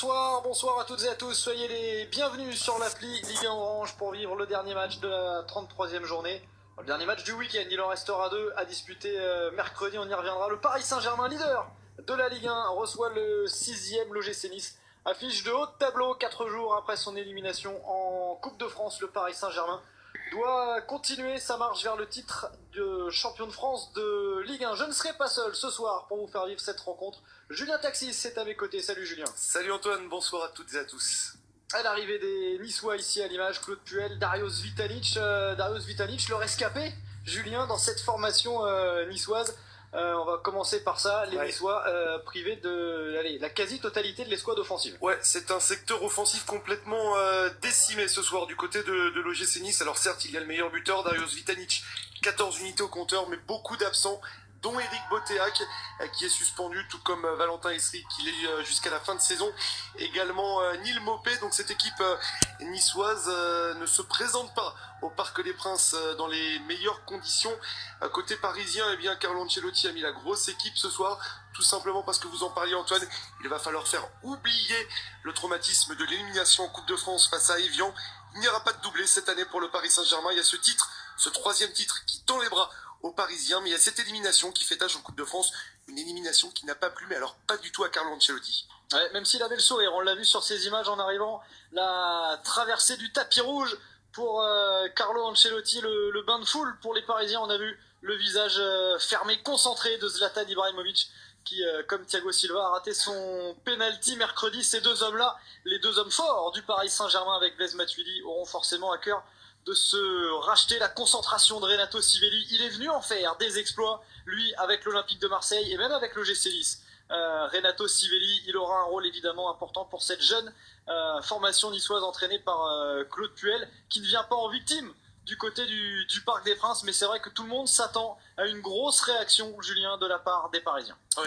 Bonsoir à toutes et à tous, soyez les bienvenus sur l'appli Ligue 1 Orange pour vivre le dernier match de la 33e journée. Le dernier match du week-end, il en restera deux à disputer mercredi, on y reviendra. Le Paris Saint-Germain, leader de la Ligue 1, reçoit le 6e l'OGC Nice. Affiche de haut de tableau, 4 jours après son élimination en Coupe de France, le Paris Saint-Germain doit continuer sa marche vers le titre de champion de France de Ligue 1. Je ne serai pas seul ce soir pour vous faire vivre cette rencontre. Julien Taxis est à mes côtés. Salut Julien. Salut Antoine, bonsoir à toutes et à tous. À l'arrivée des Niçois ici à l'image, Claude Puel, Darius Vitanic, le rescapé, Julien, dans cette formation niçoise. On va commencer par ça, les Niçois privés de la quasi-totalité de l'escouade offensive. Ouais, c'est un secteur offensif complètement décimé ce soir du côté de l'OGC Nice. Alors certes, il y a le meilleur buteur, Darius Vitanic, 14 unités au compteur, mais beaucoup d'absents, dont Eric Botéac, qui est suspendu, tout comme Valentin Esri, qui est jusqu'à la fin de saison. Également Neil Maupay, donc cette équipe niçoise ne se présente pas au Parc des Princes dans les meilleures conditions. Côté parisien, eh bien, Carlo Ancelotti a mis la grosse équipe ce soir, tout simplement parce que vous en parliez Antoine, il va falloir faire oublier le traumatisme de l'élimination en Coupe de France face à Evian. Il n'y aura pas de doublé cette année pour le Paris Saint-Germain. Il y a ce titre, ce 3e titre qui tend les bras aux Parisiens, mais il y a cette élimination qui fait tâche en Coupe de France, une élimination qui n'a pas plu, mais alors pas du tout à Carlo Ancelotti. Ouais, même s'il avait le sourire, on l'a vu sur ces images en arrivant, la traversée du tapis rouge pour Carlo Ancelotti, le bain de foule pour les Parisiens. On a vu le visage fermé, concentré de Zlatan Ibrahimovic, qui, comme Thiago Silva, a raté son penalty mercredi. Ces deux hommes-là, les deux hommes forts du Paris Saint-Germain avec Blaise Matuidi, auront forcément à cœur de se racheter la concentration de Renato Sivelli. Il est venu en faire des exploits, lui, avec l'Olympique de Marseille et même avec le l'OGC Nice. Renato Sivelli, il aura un rôle évidemment important pour cette jeune formation niçoise entraînée par Claude Puel, qui ne vient pas en victime du côté du Parc des Princes, mais c'est vrai que tout le monde s'attend à une grosse réaction, Julien, de la part des Parisiens. Oui,